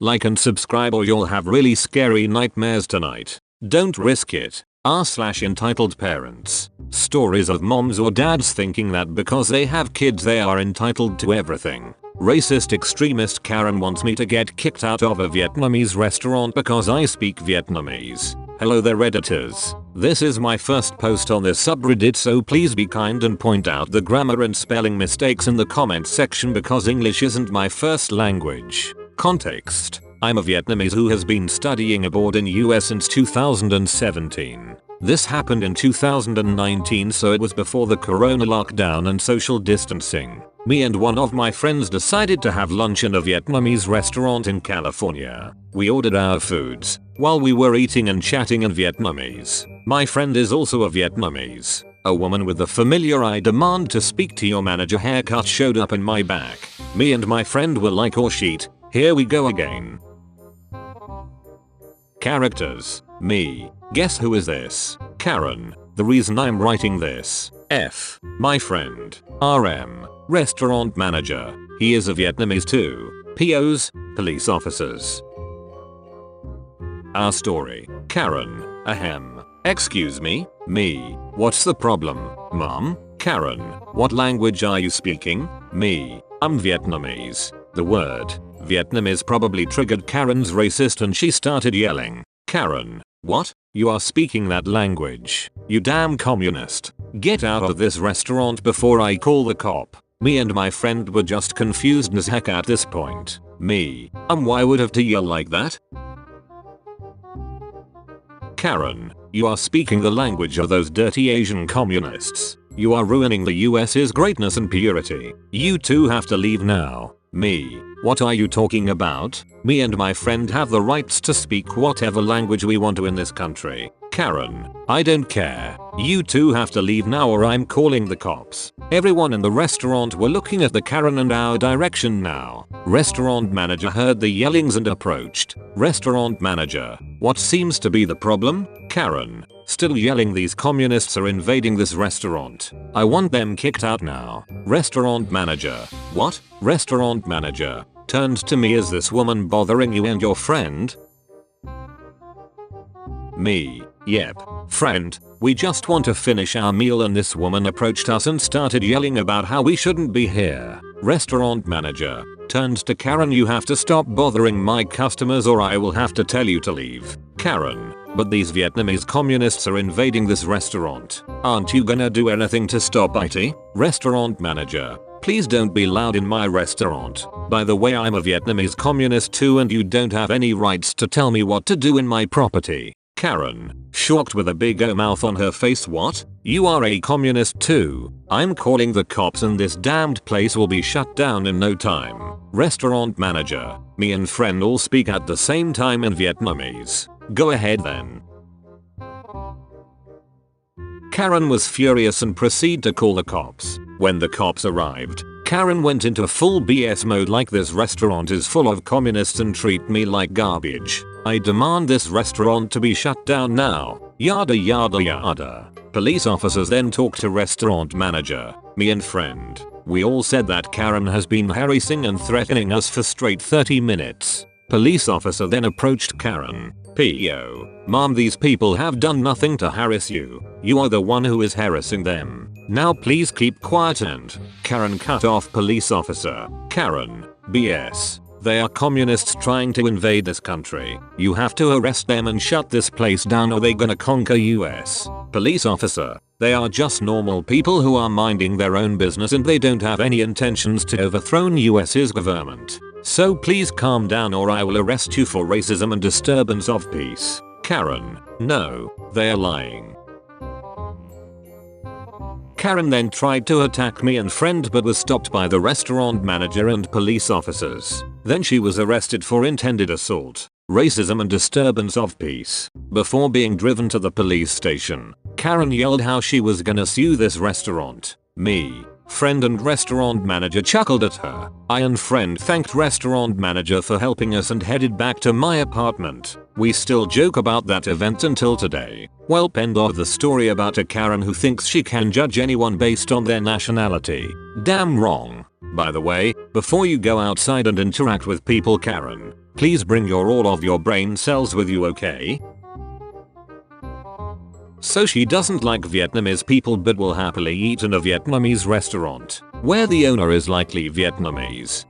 Like and subscribe or you'll have really scary nightmares tonight. Don't risk it. /entitled parents. Stories of moms or dads thinking that because they have kids they are entitled to everything. Racist extremist Karen wants me to get kicked out of a Vietnamese restaurant because I speak Vietnamese. Hello there Redditors. This is my first post on this subreddit, so please be kind and point out the grammar and spelling mistakes in the comment section because English isn't my first language. Context: I'm a Vietnamese who has been studying abroad in US since 2017. This happened in 2019, so it was before the corona lockdown and social distancing. Me and one of my friends decided to have lunch in a Vietnamese restaurant in California. We ordered our foods. While we were eating and chatting in Vietnamese, my friend is also a Vietnamese. A woman with the familiar "I demand to speak to your manager" haircut showed up in my back. Me and my friend were like, "Oh shit, here we go again." Characters: me. Guess who is this? Karen. The reason I'm writing this. F. My friend. RM. Restaurant manager. He is a Vietnamese too. POs. Police officers. Our story. Karen. Ahem. Excuse me? Me. What's the problem, Mom? Karen. What language are you speaking? Me. I'm Vietnamese. The word Vietnamese probably triggered Karen's racist and she started yelling. Karen. What? You are speaking that language? You damn communist. Get out of this restaurant before I call the cop. Me and my friend were just confused as heck at this point. Me. Why would have to yell like that? Karen. You are speaking the language of those dirty Asian communists. You are ruining the US's greatness and purity. You two have to leave now. Me. What are you talking about? Me and my friend have the rights to speak whatever language we want to in this country. Karen. I don't care. You two have to leave now or I'm calling the cops. Everyone in the restaurant were looking at the Karen and our direction now. Restaurant manager heard the yellings and approached. Restaurant manager. What seems to be the problem? Karen. Still yelling, these communists are invading this restaurant. I want them kicked out now. Restaurant manager. What? Restaurant manager. Turned to me, is this woman bothering you and your friend? Me. Yep. Friend. We just want to finish our meal and this woman approached us and started yelling about how we shouldn't be here. Restaurant manager. Turned to Karen, you have to stop bothering my customers or I will have to tell you to leave. Karen. But these Vietnamese communists are invading this restaurant. Aren't you gonna do anything to stop it? Restaurant manager. Please don't be loud in my restaurant. By the way, I'm a Vietnamese communist too and you don't have any rights to tell me what to do in my property. Karen. Shocked with a big O mouth on her face. What? You are a communist too? I'm calling the cops and this damned place will be shut down in no time. Restaurant manager. Me and friend all speak at the same time in Vietnamese. Go ahead then. Karen was furious and proceeded to call the cops. When the cops arrived, Karen went into full BS mode like, this restaurant is full of communists and treat me like garbage. I demand this restaurant to be shut down now. Yada yada yada. Police officers then talked to restaurant manager. Me and friend. We all said that Karen has been harassing and threatening us for straight 30 minutes. Police officer then approached Karen. PO. Mom, these people have done nothing to harass you. You are the one who is harassing them. Now please keep quiet. And Karen cut off police officer. Karen. BS. They are communists trying to invade this country. You have to arrest them and shut this place down or they gonna conquer US. Police officer. They are just normal people who are minding their own business and they don't have any intentions to overthrow US's government. So please calm down or I will arrest you for racism and disturbance of peace. Karen. No, they are lying. Karen then tried to attack me and friend but was stopped by the restaurant manager and police officers. Then she was arrested for intended assault, racism and disturbance of peace. Before being driven to the police station, Karen yelled how she was gonna sue this restaurant. Me. Friend and restaurant manager chuckled at her. I and friend thanked restaurant manager for helping us and headed back to my apartment. We still joke about that event until today. Welp, end of the story about a Karen who thinks she can judge anyone based on their nationality. Damn wrong. By the way, before you go outside and interact with people, Karen, Please bring all of your brain cells with you, okay? So she doesn't like Vietnamese people but will happily eat in a Vietnamese restaurant, where the owner is likely Vietnamese.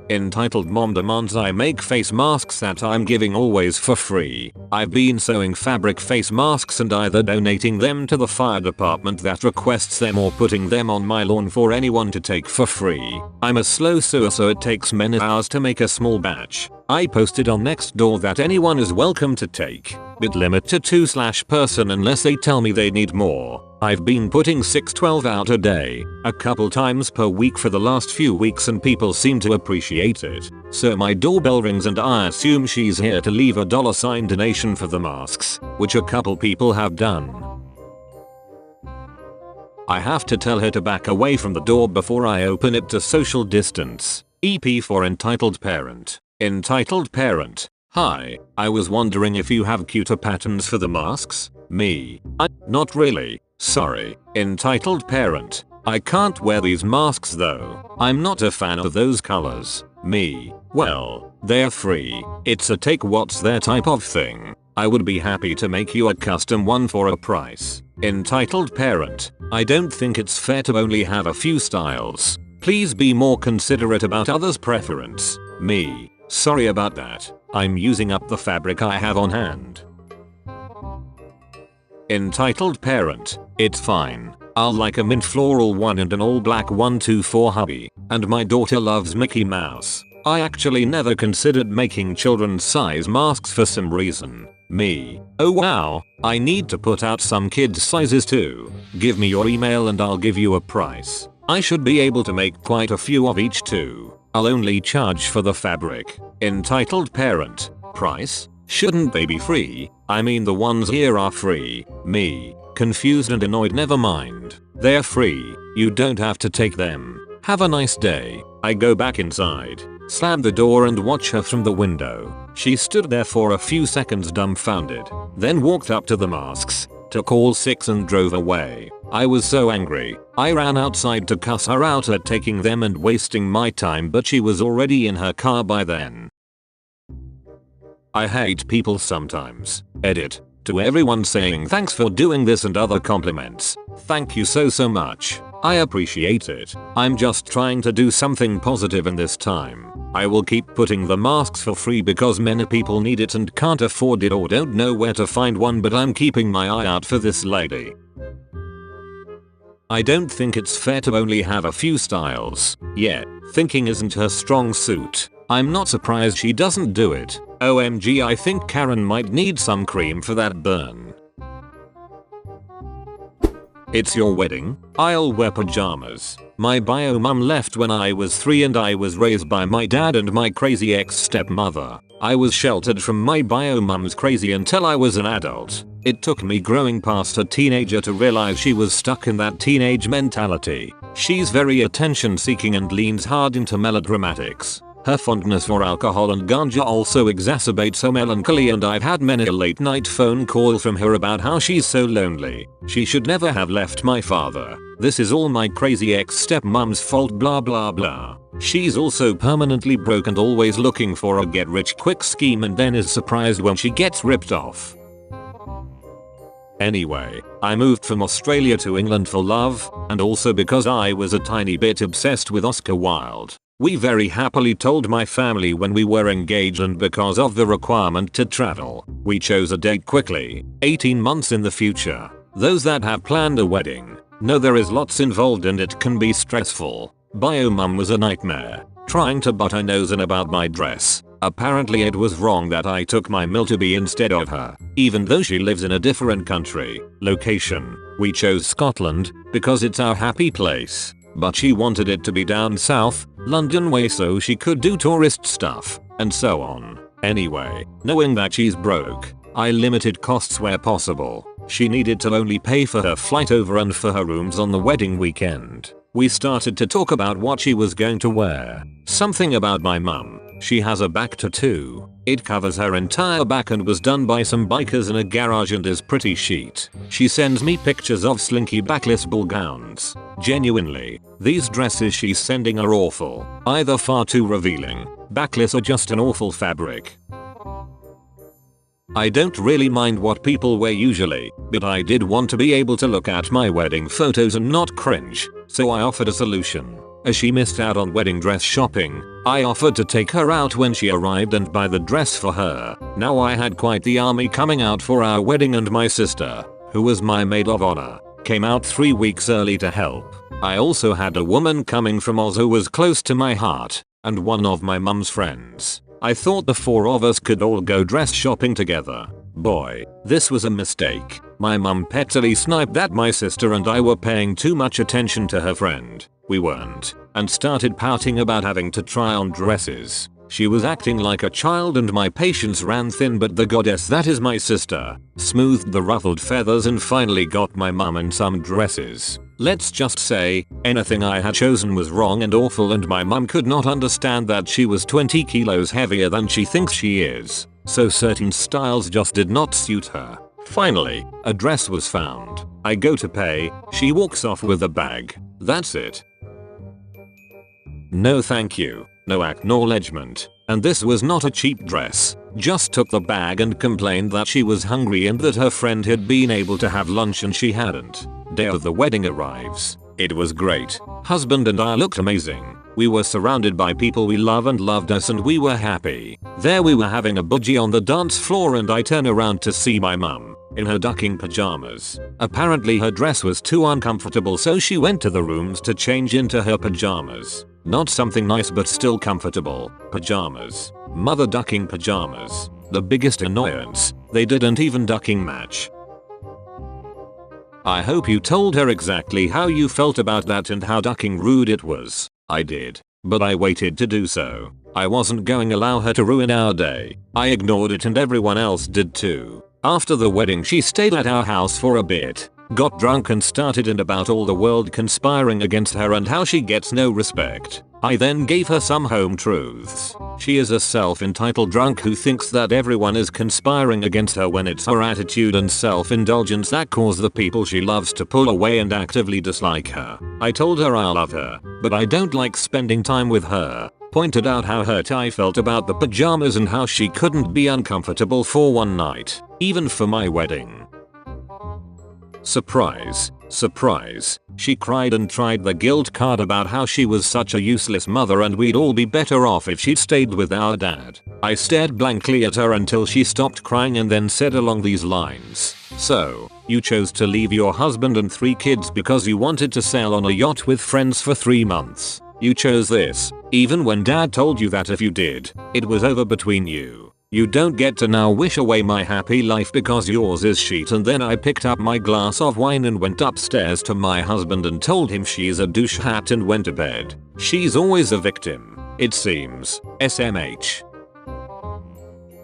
Entitled Mom Demands I Make Face Masks that I'm giving always for free. I've been sewing fabric face masks and either donating them to the fire department that requests them or putting them on my lawn for anyone to take for free. I'm a slow sewer so it takes many hours to make a small batch. I posted on Nextdoor that anyone is welcome to take, but limit to 2/person unless they tell me they need more. I've been putting 6-12 out a day, a couple times per week for the last few weeks and people seem to appreciate it. So my doorbell rings and I assume she's here to leave a $sign donation for the masks, which a couple people have done. I have to tell her to back away from the door before I open it to social distance. EP for Entitled Parent. Entitled Parent. Hi, I was wondering if you have cuter patterns for the masks? Me. Not really. Sorry. Entitled Parent. I can't wear these masks though. I'm not a fan of those colors. Me. Well, they're free. It's a take what's their type of thing. I would be happy to make you a custom one for a price. Entitled Parent. I don't think it's fair to only have a few styles. Please be more considerate about others' preference. Me. Sorry about that. I'm using up the fabric I have on hand. Entitled Parent. It's fine. I'll like a mint floral one and an all black one too for hubby. And my daughter loves Mickey Mouse. I actually never considered making children's size masks for some reason. Me. Oh wow. I need to put out some kids sizes too. Give me your email and I'll give you a price. I should be able to make quite a few of each too. I'll only charge for the fabric. Entitled Parent. Price? Shouldn't they be free? I mean the ones here are free. Me. Confused and annoyed. Never mind. They're free. You don't have to take them. Have a nice day. I go back inside, slam the door and watch her from the window. She stood there for a few seconds dumbfounded, then walked up to the masks, took all 6 and drove away. I was so angry. I ran outside to cuss her out at taking them and wasting my time but she was already in her car by then. I hate people sometimes. Edit. To everyone saying thanks for doing this and other compliments. Thank you so much. I appreciate it. I'm just trying to do something positive in this time. I will keep putting the masks for free because many people need it and can't afford it or don't know where to find one, but I'm keeping my eye out for this lady. I don't think it's fair to only have a few styles. Yeah, thinking isn't her strong suit. I'm not surprised she doesn't do it. OMG, I think Karen might need some cream for that burn. It's your wedding? I'll wear pajamas. My bio mum left when I was 3 and I was raised by my dad and my crazy ex-stepmother. I was sheltered from my bio mum's crazy until I was an adult. It took me growing past a teenager to realize she was stuck in that teenage mentality. She's very attention seeking and leans hard into melodramatics. Her fondness for alcohol and ganja also exacerbates her melancholy, and I've had many a late night phone call from her about how she's so lonely. She should never have left my father. This is all my crazy ex-stepmom's fault, blah blah blah. She's also permanently broke and always looking for a get rich quick scheme and then is surprised when she gets ripped off. Anyway, I moved from Australia to England for love, and also because I was a tiny bit obsessed with Oscar Wilde. We very happily told my family when we were engaged, and because of the requirement to travel, we chose a date quickly, 18 months in the future. Those that have planned a wedding know there is lots involved and it can be stressful. Bio mum was a nightmare, trying to butt her nose in about my dress. Apparently it was wrong that I took my mill to be instead of her, even though she lives in a different country. Location. We chose Scotland because it's our happy place. But she wanted it to be down south, London way, so she could do tourist stuff, and so on. Anyway, knowing that she's broke, I limited costs where possible. She needed to only pay for her flight over and for her rooms on the wedding weekend. We started to talk about what she was going to wear. Something about my mum. She has a back tattoo. It covers her entire back and was done by some bikers in a garage and is pretty chic. She sends me pictures of slinky backless ball gowns. Genuinely, these dresses she's sending are awful. Either far too revealing, backless, or just an awful fabric. I don't really mind what people wear usually, but I did want to be able to look at my wedding photos and not cringe, so I offered a solution. As she missed out on wedding dress shopping, I offered to take her out when she arrived and buy the dress for her. Now I had quite the army coming out for our wedding, and my sister, who was my maid of honor, came out 3 weeks early to help. I also had a woman coming from Oz who was close to my heart, and one of my mum's friends. I thought the 4 of us could all go dress shopping together. Boy, this was a mistake. My mum pettily sniped that my sister and I were paying too much attention to her friend. We weren't, and started pouting about having to try on dresses. She was acting like a child and my patience ran thin, but the goddess that is my sister smoothed the ruffled feathers and finally got my mum in some dresses. Let's just say, anything I had chosen was wrong and awful, and my mum could not understand that she was 20 kilos heavier than she thinks she is, so certain styles just did not suit her. Finally, a dress was found. I go to pay, she walks off with a bag. That's it. No thank you, no acknowledgement, and this was not a cheap dress. Just took the bag and complained that she was hungry and that her friend had been able to have lunch and she hadn't. Day of the wedding arrives. It was great. Husband and I looked amazing. We were surrounded by people we love and loved us, and we were happy. There we were having a boogie on the dance floor, and I turn around to see my mum in her ducking pajamas. Apparently her dress was too uncomfortable, so she went to the rooms to change into her pajamas. Not something nice but still comfortable. Pajamas. Mother ducking pajamas. The biggest annoyance, they didn't even ducking match. I hope you told her exactly how you felt about that and how ducking rude it was. I did, but I waited to do so. I wasn't going to allow her to ruin our day. I ignored it and everyone else did too. After the wedding she stayed at our house for a bit, got drunk and started in about all the world conspiring against her and how she gets no respect. I then gave her some home truths. She is a self-entitled drunk who thinks that everyone is conspiring against her when it's her attitude and self-indulgence that cause the people she loves to pull away and actively dislike her. I told her I love her, but I don't like spending time with her. Pointed out how hurt I felt about the pajamas and how she couldn't be uncomfortable for one night, even for my wedding. Surprise, surprise, she cried and tried the guilt card about how she was such a useless mother and we'd all be better off if she'd stayed with our dad. I stared blankly at her until she stopped crying and then said along these lines, "So, you chose to leave your husband and 3 kids because you wanted to sail on a yacht with friends for 3 months. You chose this, even when dad told you that if you did, it was over between you. You don't get to now wish away my happy life because yours is shit." And then I picked up my glass of wine and went upstairs to my husband and told him she's a douche hat and went to bed. She's always a victim, it seems. SMH.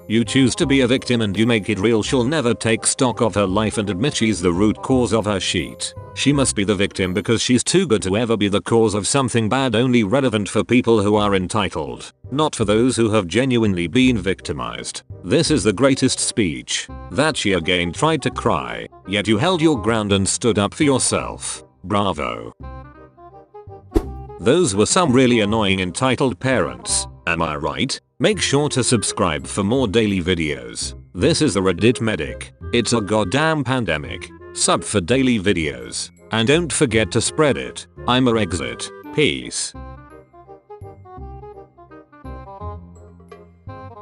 You choose to be a victim and you make it real. She'll never take stock of her life and admit she's the root cause of her shit. She must be the victim because she's too good to ever be the cause of something bad, only relevant for people who are entitled, not for those who have genuinely been victimized. This is the greatest speech. That she again tried to cry, yet you held your ground and stood up for yourself. Bravo. Those were some really annoying entitled parents, am I right? Make sure to subscribe for more daily videos. This is the Reddit Medic. It's a goddamn pandemic. Sub for daily videos. And don't forget to spread it. I'm a exit. Peace.